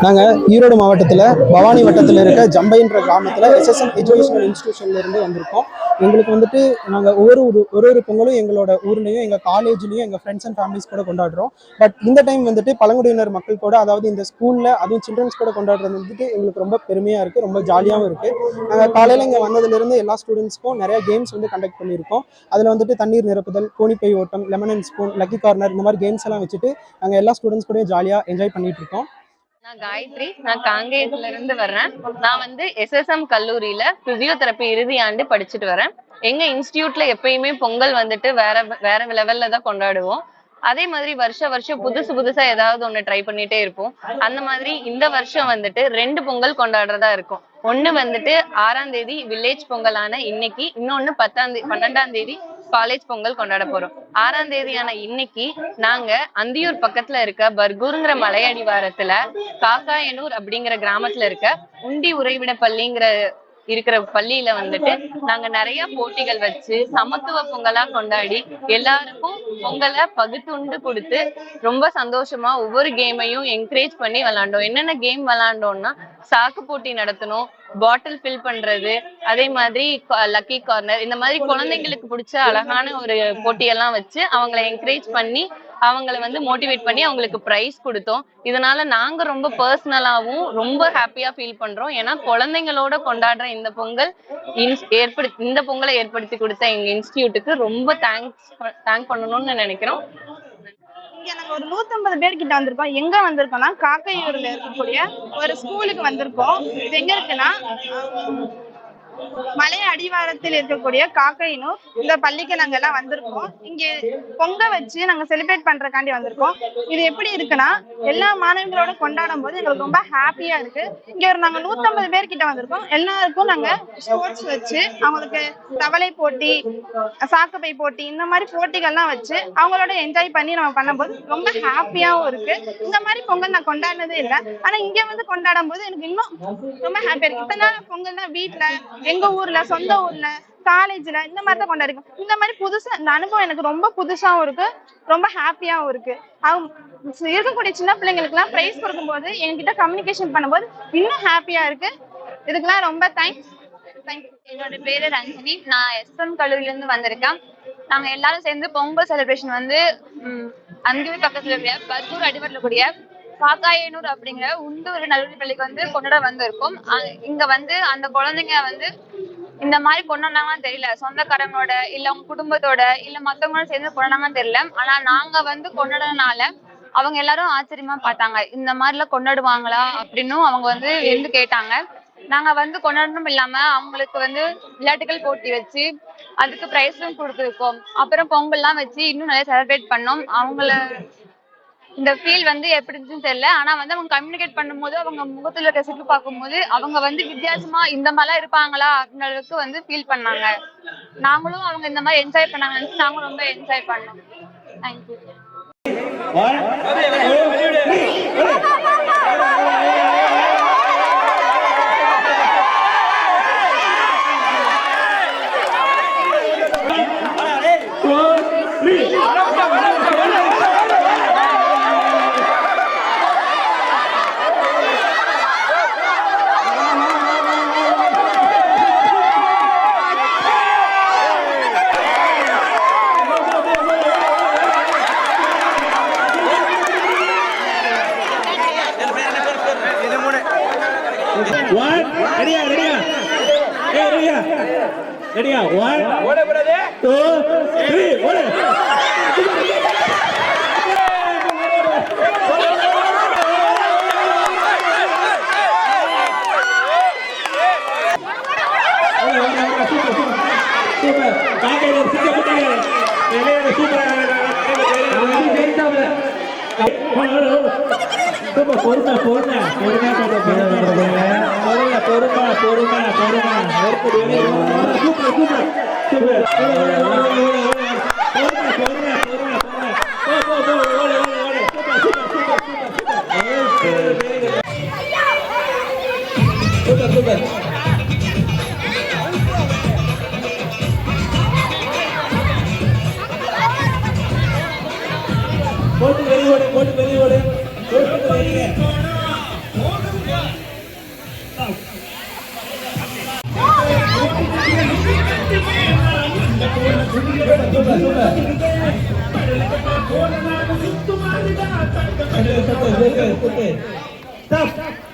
நாங்கள் ஈரோடு மாவட்டத்தில் பவானி வட்டத்தில் இருக்க ஜம்பைன்ற கிராமத்தில் எஸ்எஸ்எம் எஜுகேஷனல் இன்ஸ்டியூஷன்லேருந்து வந்திருக்கோம். எங்களுக்கு வந்துட்டு நாங்கள் ஒரு பொங்கலும் எங்களோட ஊர்லேயும் எங்கள் காலேஜ்லேயும் எங்கள் ஃப்ரெண்ட்ஸ் அண்ட் ஃபேமிலிஸ் கூட கொண்டாடுறோம். பட் இந்த டைம் வந்துட்டு பழங்குடியினர் மக்கள் கூட, அதாவது இந்த ஸ்கூலில் அதுவும் சில்ட்ரன்ஸ் கூட கொண்டாடுறது வந்துட்டு எங்களுக்கு ரொம்ப பெருமையாக இருக்குது, ரொம்ப ஜாலியாகவும் இருக்குது. நாங்கள் காலையில் இங்கே வந்ததுலேருந்து எல்லா ஸ்டூடெண்ட்ஸ்க்கும் நிறைய கேம்ஸ் வந்து கண்டக்ட் பண்ணியிருக்கோம். அதில் வந்துட்டு தண்ணீர் நிரப்புதல், கோணிப்பை ஓட்டம், lemon and spoon, lucky corner, இந்த மாதிரி கேம்ஸ் எல்லாம் வச்சுட்டு நாங்கள் எல்லா ஸ்டூடெண்ட்ஸ் கூட ஜாலியாக என்ஜாய் பண்ணிட்டு இருக்கோம். நான் காயத்ரி, நான் காங்கேயத்துல இருந்து வர்றேன். நான் வந்து எஸ்எஸ்எம் கல்லூரியில பிசியோதெரப்பி இறுதி ஆண்டு படிச்சுட்டு வரேன். எங்க இன்ஸ்டிடியூட்ல எப்பயுமே பொங்கல் வந்துட்டு வேற வேற லெவல்ல தான் கொண்டாடுவோம். அதே மாதிரி வருஷம் புதுசா ஏதாவது ஒண்ணு ட்ரை பண்ணிட்டே இருப்போம். அந்த மாதிரி இந்த வருஷம் வந்துட்டு 2 பொங்கல் கொண்டாடுறதா இருக்கும். ஒண்ணு வந்துட்டு 6ஆம் தேதி வில்லேஜ் பொங்கலான இன்னைக்கு, இன்னொன்னு 12ஆம் தேதி காலேஜ் பொங்கல் கொண்டாட போறோம். 6ஆம் தேதியான இன்னைக்கு நாங்க அந்தியூர் பக்கத்துல இருக்க பர்கூருங்கிற மலையடிவாரத்துல காக்காயனூர் அப்படிங்கிற கிராமத்துல இருக்க உண்டி உறைவிட பள்ளிங்கிற இருக்கிற பள்ளியில வந்துட்டு நாங்க நிறைய போட்டிகள் வச்சு சமத்துவ பொங்கலா கொண்டாடி எல்லாருக்கும் பொங்கலை பகுத்துண்டு கொடுத்து ரொம்ப சந்தோஷமா ஒவ்வொரு கேமையும் என்கரேஜ் பண்ணி விளையாண்டோம். என்னென்ன கேம் விளையாண்டோம்னா சாக்கு போட்டி நடத்தணும், பாட்டில் ஃபில் பண்றது, அதே மாதிரி லக்கி கார்னர், இந்த மாதிரி குழந்தைங்களுக்கு பிடிச்ச அழகான ஒரு போட்டியெல்லாம் வச்சு அவங்களை என்கரேஜ் பண்ணி அவங்களை வந்து மோட்டிவேட் பண்ணி அவங்களுக்கு பிரைஸ் கொடுத்தோம். இதனால நாங்க ரொம்ப பர்சனலாவும் ரொம்ப ஹாப்பியா ஃபீல் பண்றோம். ஏன்னா குழந்தைங்களோட கொண்டாடுற இந்த பொங்கலை ஏற்படுத்தி கொடுத்த எங்க இன்ஸ்டிடியூட்டுக்கு ரொம்ப தேங்க் பண்ணணும்னு நினைக்கிறோம். இங்க நாங்க ஒரு 150 பேர் கிட்ட வந்திருக்கோம். எங்க வந்திருக்கோம்னா காக்கையூர்ல இருக்கக்கூடிய ஒரு ஸ்கூலுக்கு வந்திருக்கோம். இது எங்க இருக்குன்னா மலை அடிவாரத்தில் இருக்கக்கூடிய காக்கையனூர் இந்த பள்ளிக்கு நாங்க எல்லாம் வந்திருக்கோம். இங்க பொங்க வச்சு நாங்க செலிப்ரேட் பண்றதுக்காண்டி வந்திருக்கோம். இது எப்படி இருக்குன்னா எல்லா மாணவர்களோட கொண்டாடும் போது எங்களுக்கு ரொம்ப ஹாப்பியா இருக்கு. இங்க நாங்க 150 பேர் கிட்ட வந்திருக்கோம். எல்லாருக்கும் நாங்க ஸ்போர்ட்ஸ் வச்சு அவங்களுக்கு தவளை போட்டி, சாக்குப்பை போட்டி, இந்த மாதிரி போட்டிகள்லாம் வச்சு அவங்களோட என்ஜாய் பண்ணி நம்ம பண்ணும்போது ரொம்ப ஹாப்பியாவும் இருக்கு. இந்த மாதிரி பொங்கல் நான் கொண்டாடினதே இல்லை. ஆனா இங்க வந்து கொண்டாடும் போது எனக்கு இன்னும் ரொம்ப ஹாப்பியா இருக்கு. இத்தனை நாள் பொங்கல்னா வீட்டுல, எங்க ஊர்ல, சொந்த ஊர்ல, காலேஜ்ல இந்த மாதிரி தான் கொண்டாடிருக்கோம். இந்த மாதிரி புதுசா இந்த அனுபவம் எனக்கு ரொம்ப புதுசாவும் இருக்கு, ரொம்ப ஹாப்பியாவும் இருக்கு. அவங்க இருக்கக்கூடிய சின்ன பிள்ளைங்களுக்கு எல்லாம் பிரைஸ் கொடுக்கும் போது என்கிட்ட கம்யூனிகேஷன் பண்ணும்போது இன்னும் ஹாப்பியா இருக்கு. இதுக்கெல்லாம் ரொம்ப தேங்க்ஸ். என்னோட பேரு ரஞ்சினி. நான் எஸ்எம் கல்லூரியில இருந்து வந்திருக்கேன். நாங்க எல்லாரும் சேர்ந்து பொங்கல் செலிப்ரேஷன் வந்து அந்தியூர் பக்கத்துல இருக்கிற பர்கூர் அடிவாரத்துல கூடிய காக்காயனூர் அப்படிங்கிற உண்டூர் நடுவர் பள்ளிக்கு வந்து கொண்டாட வந்திருக்கோம். இங்க வந்து அந்த குழந்தைங்க வந்து இந்த மாதிரி கொண்டாடாங்கன்னு தெரியல, சொந்தக்காரங்களோட இல்ல அவங்க குடும்பத்தோட இல்ல மத்தவங்களோட சேர்ந்து கொண்டாடாங்கன்னு தெரியல. ஆனா நாங்க வந்து கொண்டாடுறதுனால அவங்க எல்லாரும் ஆச்சரியமா பார்த்தாங்க. இந்த மாதிரிலாம் கொண்டாடுவாங்களா அப்படின்னு அவங்க வந்து இருந்து கேட்டாங்க. நாங்க வந்து கொண்டாடணும் இல்லாம அவங்களுக்கு வந்து விளையாட்டுகள் போட்டி வச்சு அதுக்கு பிரைஸும் கொடுத்துருக்கோம். அப்புறம் பொங்கல்லாம் வச்சு இன்னும் நிறைய செலிப்ரேட் பண்ணோம். அவங்கள இந்த ஃபீல் வந்து எப்படி இருந்துச்சுன்னு தெரியல. ஆனா வந்து அவங்க கம்யூனிகேட் பண்ணும்போது அவங்க முகத்துல இருக்க சிரிப்பு பார்க்கும்போது அவங்க வந்து வித்தியாசமா இந்த மாதிரிலாம் இருப்பாங்களா அப்படின்ற அளவுக்கு வந்து ஃபீல் பண்ணாங்க. நாங்களும் அவங்க இந்த மாதிரி என்ஜாய் பண்ணாங்கன்னு நாங்களும் ரொம்ப என்ஜாய் பண்ணோம். தேங்க்யூ. ரெடியா? 1 2 3 ஓடு. சூப்பர் காக்கையனூர் சிங்கப்பட்டிங்க எல்லாரும் சூப்பரா சூப்பர். பொறுமை போட்டு வெளியோடு Stop.